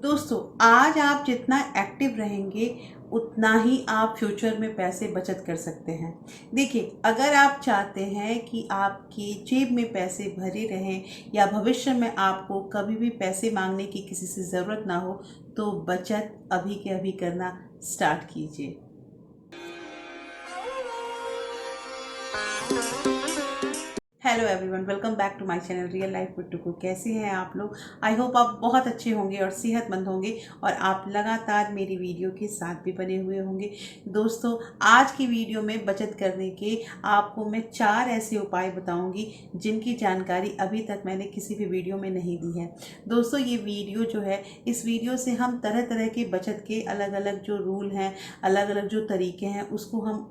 दोस्तों, आज आप जितना एक्टिव रहेंगे उतना ही आप फ्यूचर में पैसे बचत कर सकते हैं। देखिए, अगर आप चाहते हैं कि आपकी जेब में पैसे भरे रहें या भविष्य में आपको कभी भी पैसे मांगने की किसी से ज़रूरत ना हो, तो बचत अभी के अभी करना स्टार्ट कीजिए। Hello everyone, welcome back to my channel real life with Tuku. कैसे हैं आप लोग? आई होप आप बहुत अच्छे होंगे और सेहतमंद होंगे और आप लगातार मेरी वीडियो के साथ भी बने हुए होंगे। दोस्तों, आज की वीडियो में बचत करने के आपको मैं 4 ऐसे उपाय बताऊंगी जिनकी जानकारी अभी तक मैंने किसी भी वीडियो में नहीं दी है। दोस्तों, ये वीडियो जो है, इस वीडियो से हम तरह तरह के बचत के अलग अलग जो रूल हैं, अलग अलग जो तरीके हैं, उसको हम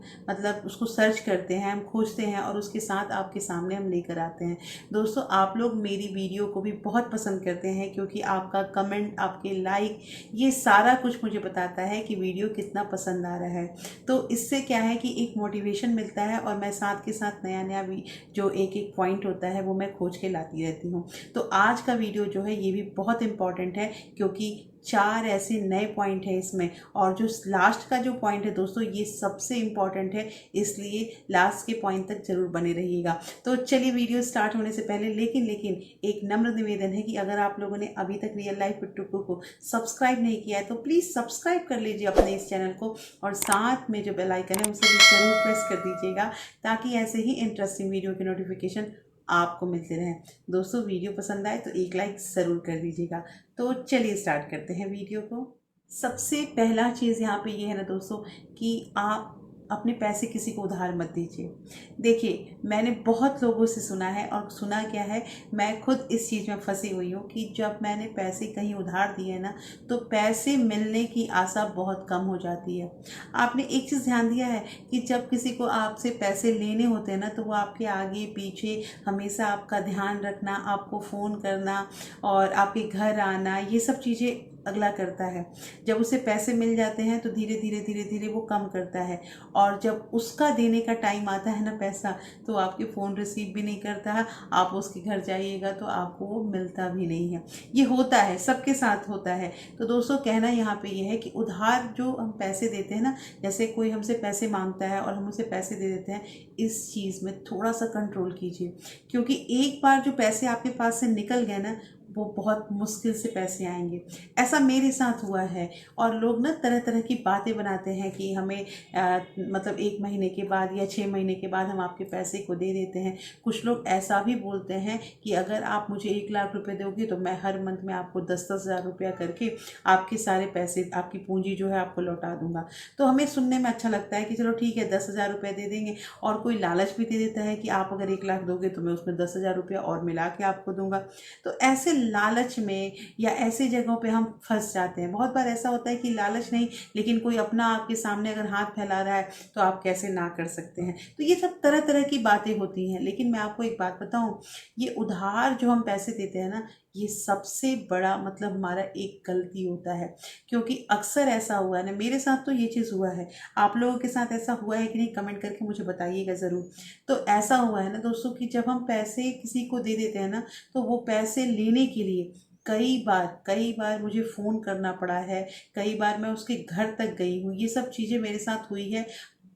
उसको सर्च करते हैं, हम खोजते हैं और उसके साथ आपके सामने लेकर आते हैं। दोस्तों, आप लोग मेरी वीडियो को भी बहुत पसंद करते हैं क्योंकि आपका कमेंट, आपके लाइक, ये सारा कुछ मुझे बताता है कि वीडियो कितना पसंद आ रहा है। तो इससे क्या है कि एक मोटिवेशन मिलता है और मैं साथ के साथ नया नया भी जो एक एक पॉइंट होता है वो मैं खोज के लाती रहती हूँ। तो आज का वीडियो जो है ये भी बहुत इंपॉर्टेंट है क्योंकि 4 ऐसे नए पॉइंट है इसमें, और जो लास्ट का जो पॉइंट है दोस्तों, ये सबसे इम्पॉर्टेंट है, इसलिए लास्ट के पॉइंट तक जरूर बने रहिएगा। तो चलिए, वीडियो स्टार्ट होने से पहले लेकिन एक नम्र निवेदन है कि अगर आप लोगों ने अभी तक रियल लाइफ विद टुकू को सब्सक्राइब नहीं किया है तो प्लीज़ सब्सक्राइब कर लीजिए अपने इस चैनल को, और साथ में जो बेल आइकन है उसे भी ज़रूर प्रेस कर दीजिएगा ताकि ऐसे ही इंटरेस्टिंग वीडियो के नोटिफिकेशन आपको मिलते रहें। दोस्तों, वीडियो पसंद आए तो एक लाइक ज़रूर कर दीजिएगा। तो चलिए स्टार्ट करते हैं वीडियो को। सबसे पहला चीज़ यहाँ पे ये है ना दोस्तों कि आप अपने पैसे किसी को उधार मत दीजिए। देखिए, मैंने बहुत लोगों से सुना है, और सुना क्या है, मैं खुद इस चीज़ में फंसी हुई हूँ कि जब मैंने पैसे कहीं उधार दिए ना, तो पैसे मिलने की आशा बहुत कम हो जाती है। आपने एक चीज़ ध्यान दिया है कि जब किसी को आपसे पैसे लेने होते हैं ना, तो वो आपके आगे पीछे हमेशा आपका ध्यान रखना, आपको फ़ोन करना और आपके घर आना, ये सब चीज़ें अगला करता है। जब उसे पैसे मिल जाते हैं तो धीरे धीरे वो कम करता है, और जब उसका देने का टाइम आता है ना पैसा, तो आपके फ़ोन रिसीव भी नहीं करता है। आप उसके घर जाइएगा तो आपको वो मिलता भी नहीं है। ये होता है, सबके साथ होता है। तो दोस्तों, कहना यहाँ पे ये है कि उधार जो हम पैसे देते हैं ना, जैसे कोई हमसे पैसे मांगता है और हम उसे पैसे दे देते हैं, इस चीज़ में थोड़ा सा कंट्रोल कीजिए, क्योंकि एक बार जो पैसे आपके पास से निकल गए ना, वो बहुत मुश्किल से पैसे आएंगे। ऐसा मेरे साथ हुआ है। और लोग ना तरह तरह की बातें बनाते हैं कि हमें मतलब 1 महीने के बाद या 6 महीने के बाद हम आपके पैसे को दे देते हैं। कुछ लोग ऐसा भी बोलते हैं कि अगर आप मुझे 1 लाख रुपए दोगे तो मैं हर मंथ में आपको 10-10 हज़ार रुपया करके आपके सारे पैसे, आपकी पूंजी जो है आपको लौटा दूंगा। तो हमें सुनने में अच्छा लगता है कि चलो ठीक है, 10 हज़ार रुपये दे देंगे, और कोई लालच भी दे देता है कि आप अगर 1 लाख दोगे तो मैं उसमें 10 हज़ार रुपया और मिला के आपको दूंगा। तो ऐसे लालच में या ऐसी जगहों पे हम फंस जाते हैं। बहुत बार ऐसा होता है कि लालच नहीं, लेकिन कोई अपना आपके सामने अगर हाथ फैला रहा है तो आप कैसे ना कर सकते हैं। तो ये सब तरह तरह की बातें होती हैं। लेकिन मैं आपको एक बात बताऊं, ये उधार जो हम पैसे देते हैं ना, ये सबसे बड़ा हमारा एक गलती होता है। क्योंकि अक्सर ऐसा हुआ है ना, मेरे साथ तो ये चीज़ हुआ है, आप लोगों के साथ ऐसा हुआ है कि नहीं, कमेंट करके मुझे बताइएगा ज़रूर। तो ऐसा हुआ है ना दोस्तों कि जब हम पैसे किसी को दे देते हैं ना, तो वो पैसे लेने के लिए कई बार मुझे फ़ोन करना पड़ा है, कई बार मैं उसके घर तक गई हूँ। ये सब चीज़ें मेरे साथ हुई है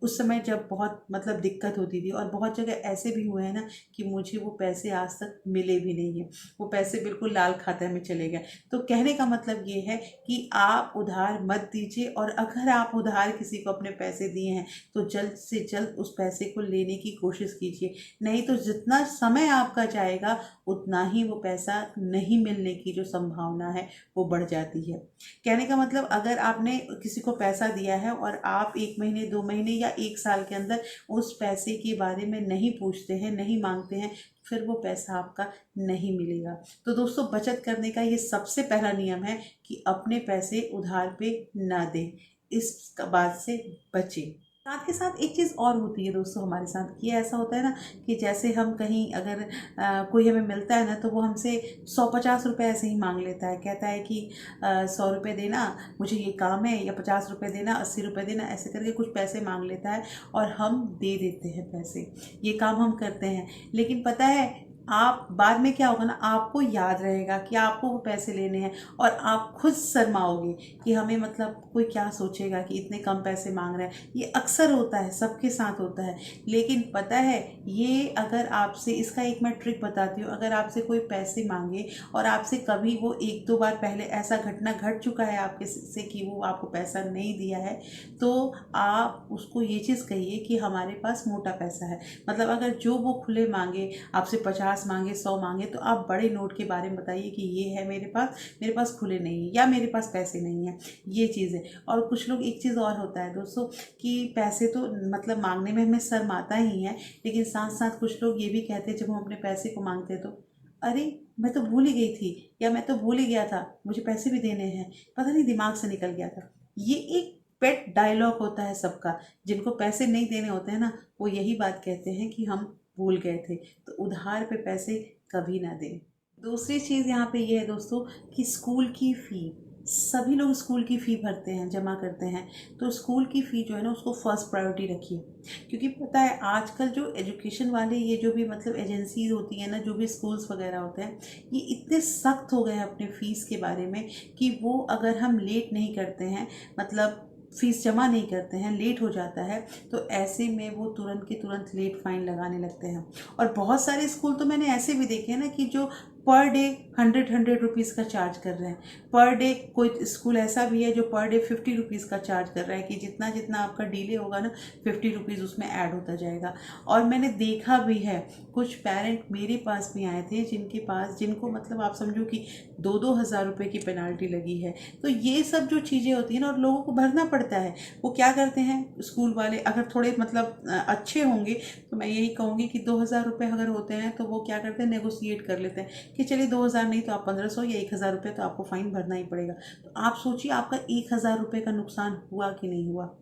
उस समय जब बहुत दिक्कत होती थी। और बहुत जगह ऐसे भी हुए हैं ना कि मुझे वो पैसे आज तक मिले भी नहीं हैं, वो पैसे बिल्कुल लाल खाते में चले गए। तो कहने का मतलब ये है कि आप उधार मत दीजिए, और अगर आप उधार किसी को अपने पैसे दिए हैं तो जल्द से जल्द उस पैसे को लेने की कोशिश कीजिए। नहीं तो जितना समय आपका जाएगा उतना ही वो पैसा नहीं मिलने की जो संभावना है वो बढ़ जाती है। कहने का मतलब, अगर आपने किसी को पैसा दिया है और आप 1 महीने, 2 महीने या 1 साल के अंदर उस पैसे के बारे में नहीं पूछते हैं, नहीं मांगते हैं, फिर वो पैसा आपका नहीं मिलेगा। तो दोस्तों, बचत करने का ये सबसे पहला नियम है कि अपने पैसे उधार पे ना दें। इस बात से बचें। साथ के साथ एक चीज़ और होती है दोस्तों हमारे साथ, कि ऐसा होता है ना कि जैसे हम कहीं अगर कोई हमें मिलता है ना, तो वो हमसे 150 रुपये ऐसे ही मांग लेता है। कहता है कि 100 रुपये देना, मुझे ये काम है, या 50 रुपये देना, 80 रुपये देना, ऐसे करके कुछ पैसे मांग लेता है और हम दे देते हैं पैसे। ये काम हम करते हैं। लेकिन पता है, आप बाद में क्या होगा ना, आपको याद रहेगा कि आपको वो पैसे लेने हैं और आप खुद शर्माओगे कि हमें मतलब कोई क्या सोचेगा कि इतने कम पैसे मांग रहे हैं। ये अक्सर होता है, सबके साथ होता है। लेकिन पता है, ये अगर आपसे, इसका एक मैं ट्रिक बताती हूँ, अगर आपसे कोई पैसे मांगे और आपसे कभी वो एक दो बार पहले ऐसा घटना घट चुका है आपके से कि वो आपको पैसा नहीं दिया है, तो आप उसको ये चीज़ कहिए कि हमारे पास मोटा पैसा है। मतलब अगर जो वो खुले मांगे, आपसे 50 मांगे, 100 मांगे, तो आप बड़े नोट के बारे में बताइए कि ये है मेरे पास खुले नहीं है या मेरे पास पैसे नहीं है। ये चीज़ है। और कुछ लोग, एक चीज़ और होता है दोस्तों कि पैसे तो मतलब मांगने में हमें शर्म आता ही है, लेकिन साथ साथ कुछ लोग ये भी कहते हैं जब हम अपने पैसे को मांगते हैं तो, अरे मैं तो भूल ही गई थी, या मैं तो भूल ही गया था, मुझे पैसे भी देने हैं, पता नहीं दिमाग से निकल गया था। ये एक पेट डायलॉग होता है सबका। जिनको पैसे नहीं देने होते हैं ना, वो यही बात कहते हैं कि हम भूल गए थे। तो उधार पे पैसे कभी ना दें। दूसरी चीज़ यहाँ पे ये है दोस्तों कि स्कूल की फ़ी, सभी लोग स्कूल की फ़ी भरते हैं, जमा करते हैं। तो स्कूल की फ़ी जो है ना, उसको फर्स्ट प्रायोरिटी रखिए। क्योंकि पता है आजकल जो एजुकेशन वाले, ये जो भी मतलब एजेंसीज होती हैं ना, जो भी स्कूल्स वगैरह होते हैं, ये इतने सख्त हो गए हैं अपने फ़ीस के बारे में कि वो अगर हम लेट नहीं करते हैं, मतलब फीस जमा नहीं करते हैं, लेट हो जाता है, तो ऐसे में वो तुरंत के तुरंत लेट फाइन लगाने लगते हैं। और बहुत सारे स्कूल तो मैंने ऐसे भी देखे हैं ना कि जो पर डे 100 का चार्ज कर रहे हैं। पर डे कोई स्कूल ऐसा भी है जो पर डे 50 का चार्ज कर रहा है कि जितना जितना आपका डिले होगा ना, 50 उसमें ऐड होता जाएगा। और मैंने देखा भी है, कुछ पेरेंट मेरे पास भी आए थे जिनको मतलब आप समझो कि 2-2 हज़ार रुपये की पेनाल्टी लगी है। तो ये सब जो चीज़ें होती हैं ना, और लोगों को भरना पड़ता है। वो क्या करते हैं स्कूल वाले, अगर थोड़े मतलब अच्छे होंगे, तो मैं यही कहूँगी कि 2 हज़ार रुपये अगर होते हैं तो वो क्या करते हैं, नेगोशिएट कर लेते हैं कि चलिए 2 हज़ार नहीं तो आप 1500 या 1 हज़ार रुपये तो आपको फ़ाइन भरना ही पड़ेगा। तो आप सोचिए आपका 1 हज़ार रुपये का नुकसान हुआ कि नहीं हुआ।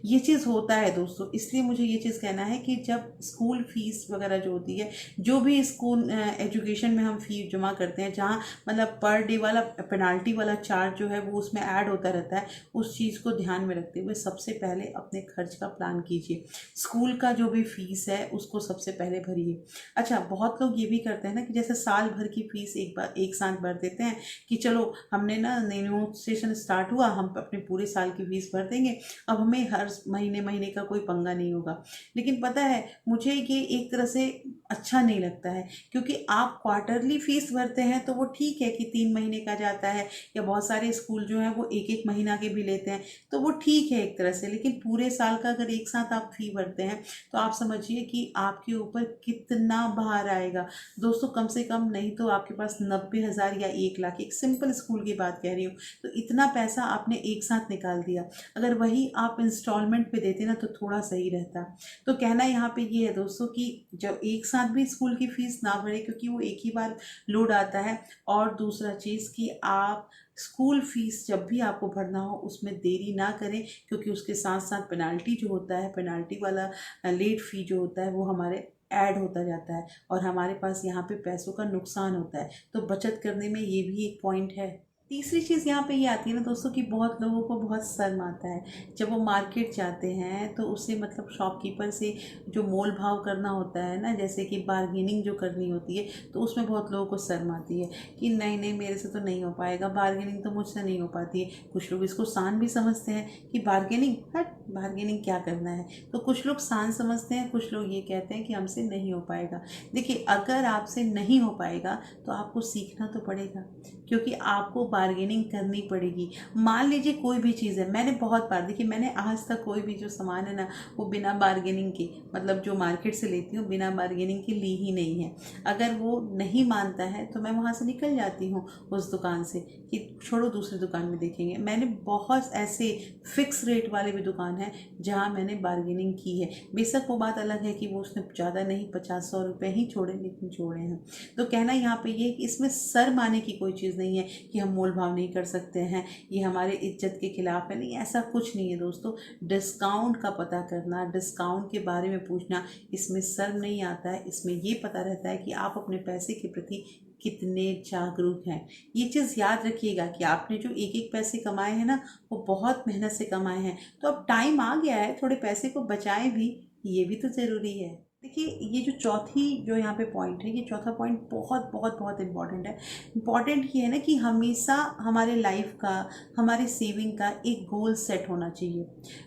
ये चीज़ होता है दोस्तों। इसलिए मुझे ये चीज़ कहना है कि जब स्कूल फीस वगैरह जो होती है, जो भी स्कूल एजुकेशन में हम फी जमा करते हैं, जहाँ मतलब पर डे वाला पेनाल्टी वाला चार्ज जो है वो उसमें ऐड होता रहता है, उस चीज़ को ध्यान में रखते हुए सबसे पहले अपने खर्च का प्लान कीजिए। स्कूल का जो भी फीस है उसको सबसे पहले भरिए। अच्छा, बहुत लोग ये भी करते हैं ना कि जैसे साल भर की फीस एक बार एक साथ भर देते हैं कि चलो हमने ना न्यू सेशन स्टार्ट हुआ, हम अपने पूरे साल की फीस भर देंगे, अब हमें हर महीने महीने का कोई पंगा नहीं होगा। लेकिन पता है, मुझे ये एक तरह से अच्छा नहीं लगता है, क्योंकि आप क्वार्टरली फीस भरते हैं तो वो ठीक है कि 3 महीने का जाता है, या बहुत सारे स्कूल जो हैं वो एक एक महीना के भी लेते हैं, तो वो ठीक है एक तरह से। लेकिन पूरे साल का अगर एक साथ आप फी भरते हैं, तो आप समझिए कि आपके ऊपर कितना भार आएगा दोस्तों। कम से कम नहीं तो आपके पास 90 हज़ार या 1 लाख, एक सिंपल स्कूल की बात कह रही हूँ, तो इतना पैसा आपने एक साथ निकाल दिया। अगर वही आप इंस्टॉलमेंट पे देते ना तो थोड़ा सही रहता। तो कहना यहाँ पे ये है दोस्तों कि जब एक साथ भी स्कूल की फीस ना भरे, क्योंकि वो एक ही बार लोड आता है। और दूसरा चीज़ कि आप स्कूल फीस जब भी आपको भरना हो उसमें देरी ना करें, क्योंकि उसके साथ साथ पेनाल्टी जो होता है, पेनाल्टी वाला लेट फ़ी जो होता है वो हमारे ऐड होता जाता है, और हमारे पास यहाँ पे पैसों का नुकसान होता है। तो बचत करने में ये भी एक पॉइंट है। तीसरी चीज़ यहाँ पे ये आती है ना दोस्तों कि बहुत लोगों को बहुत शर्म आता है जब वो मार्केट जाते हैं, तो उससे मतलब शॉपकीपर से जो मोल भाव करना होता है ना, जैसे कि बार्गेनिंग जो करनी होती है, तो उसमें बहुत लोगों को शर्म आती है कि नहीं नहीं मेरे से तो नहीं हो पाएगा, बार्गेनिंग तो मुझसे नहीं हो पाती है। कुछ लोग इसको सान भी समझते हैं कि बार्गेनिंग, हट बार्गेनिंग क्या करना है। तो कुछ लोग सान समझते हैं, कुछ लोग ये कहते हैं कि हमसे नहीं हो पाएगा। देखिए, अगर आपसे नहीं हो पाएगा तो आपको सीखना तो पड़ेगा, क्योंकि आपको बार्गेनिंग करनी पड़ेगी। मान लीजिए कोई भी चीज़ है, मैंने बहुत बार, देखिए मैंने आज तक कोई भी जो सामान है ना, वो बिना बार्गेनिंग के, मतलब जो मार्केट से लेती हूँ बिना बार्गेनिंग के ली ही नहीं है। अगर वो नहीं मानता है तो मैं वहाँ से निकल जाती हूँ उस दुकान से, कि छोड़ो दूसरी दुकान में देखेंगे। मैंने बहुत ऐसे फिक्स रेट वाले भी दुकान है जहाँ मैंने बार्गेनिंग की है। बेशक वो बात अलग है कि वो उसने ज़्यादा नहीं 50-100 रुपये ही छोड़े, लेकिन छोड़े हैं। तो कहना यहाँ पे ये कि इसमें शर्म आने की कोई चीज़ नहीं है कि हम मोल भाव नहीं कर सकते हैं, ये हमारे इज्जत के खिलाफ है, नहीं, ऐसा कुछ नहीं है दोस्तों। डिस्काउंट का पता करना, डिस्काउंट के बारे में पूछना, इसमें शर्म नहीं आता है। इसमें ये पता रहता है कि आप अपने पैसे के प्रति कितने जागरूक हैं। ये चीज़ याद रखिएगा कि आपने जो एक एक पैसे कमाए हैं ना, वो बहुत मेहनत से कमाए हैं। तो अब टाइम आ गया है, थोड़े पैसे को बचाएं भी, ये भी तो ज़रूरी है। देखिए, ये जो चौथी जो यहाँ पे पॉइंट है, ये चौथा पॉइंट बहुत बहुत बहुत इम्पॉर्टेंट है। इम्पॉर्टेंट ये है ना कि हमेशा हमारे लाइफ का, हमारे सेविंग का एक गोल सेट होना चाहिए।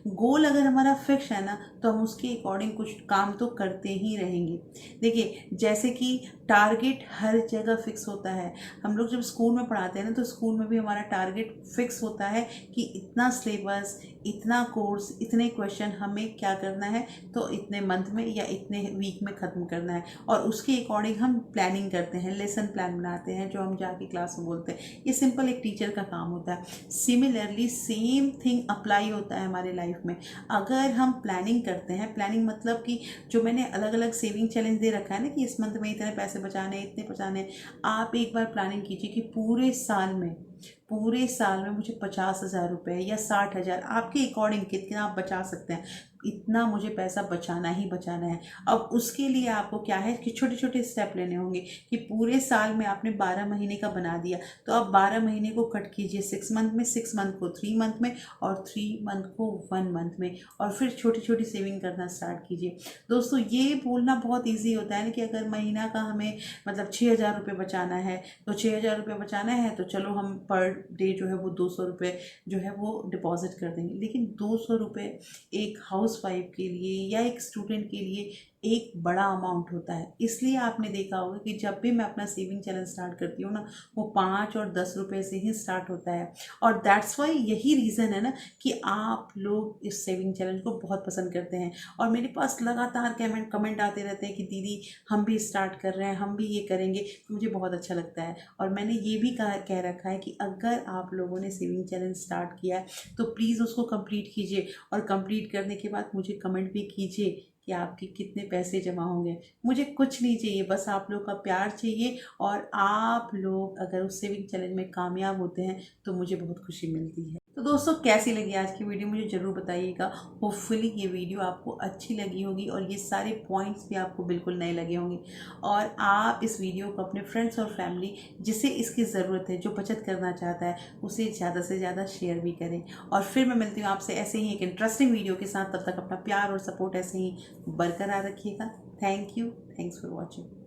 गोल अगर हमारा फिक्स है ना, तो हम उसके अकॉर्डिंग कुछ काम तो करते ही रहेंगे। देखिए, जैसे कि टारगेट हर जगह फिक्स होता है। हम लोग जब स्कूल में पढ़ाते हैं ना, तो स्कूल में भी हमारा टारगेट फिक्स होता है कि इतना सिलेबस, इतना कोर्स, इतने क्वेश्चन हमें क्या करना है, तो इतने मंथ में या इतने वीक में ख़त्म करना है। और उसके अकॉर्डिंग हम प्लानिंग करते हैं, लेसन प्लान बनाते हैं, जो हम जाके क्लास में बोलते हैं। ये सिंपल एक टीचर का काम होता है। सिमिलरली सेम थिंग अप्लाई होता है हमारे लाइफ में। अगर हम प्लानिंग करते हैं, प्लानिंग मतलब कि जो मैंने अलग अलग सेविंग चैलेंज दे रखा है ना, कि इस मंथ में इतने पैसे बचाने हैं, इतने बचाने हैं, आप एक बार प्लानिंग कीजिए कि पूरे साल में मुझे 50,000 रुपये या 60,000, आपके अकॉर्डिंग कितना आप बचा सकते हैं, इतना मुझे पैसा बचाना ही बचाना है। अब उसके लिए आपको क्या है कि छोटे छोटे स्टेप लेने होंगे। कि पूरे साल में आपने 12 महीने का बना दिया, तो आप 12 महीने को कट कीजिए 6 मंथ में, 6 मंथ को 3 मंथ में, और 3 मंथ को 1 मंथ में, और फिर छोटी छोटी सेविंग करना स्टार्ट कीजिए। दोस्तों, ये बोलना बहुत ईजी होता है ना कि अगर महीना का हमें मतलब 6,000 रुपये बचाना है, तो 6,000 रुपये बचाना है, तो चलो हम पर डे जो है वो 200 रुपये जो है वो डिपॉजिट कर देंगे। लेकिन 200 रुपये एक हाउस वाइफ के लिए या एक स्टूडेंट के लिए एक बड़ा अमाउंट होता है। इसलिए आपने देखा होगा कि जब भी मैं अपना सेविंग चैलेंज स्टार्ट करती हूँ ना, वो 5 और 10 रुपये से ही स्टार्ट होता है। और दैट्स वाई, यही रीज़न है ना कि आप लोग इस सेविंग चैलेंज को बहुत पसंद करते हैं। और मेरे पास लगातार कमेंट आते रहते हैं कि दीदी हम भी स्टार्ट कर रहे हैं, हम भी ये करेंगे। तो मुझे बहुत अच्छा लगता है। और मैंने ये भी कह रखा है कि अगर आप लोगों ने सेविंग चैलेंज स्टार्ट किया है, तो प्लीज़ उसको कंप्लीट कीजिए, और कंप्लीट करने के बाद मुझे कमेंट भी कीजिए कि आपके कितने पैसे जमा होंगे। मुझे कुछ नहीं चाहिए, बस आप लोग का प्यार चाहिए। और आप लोग अगर उस सेविंग चैलेंज में कामयाब होते हैं, तो मुझे बहुत खुशी मिलती है। तो दोस्तों, कैसी लगी आज की वीडियो, मुझे ज़रूर बताइएगा। होपफुली ये वीडियो आपको अच्छी लगी होगी, और ये सारे पॉइंट्स भी आपको बिल्कुल नए लगे होंगे। और आप इस वीडियो को अपने फ्रेंड्स और फैमिली, जिसे इसकी ज़रूरत है, जो बचत करना चाहता है, उसे ज़्यादा से ज़्यादा शेयर भी करें। और फिर मैं मिलती हूँ आपसे ऐसे ही एक इंटरेस्टिंग वीडियो के साथ। तब तक अपना प्यार और सपोर्ट ऐसे ही बरकरार रखिएगा। Thank you. Thanks for watching.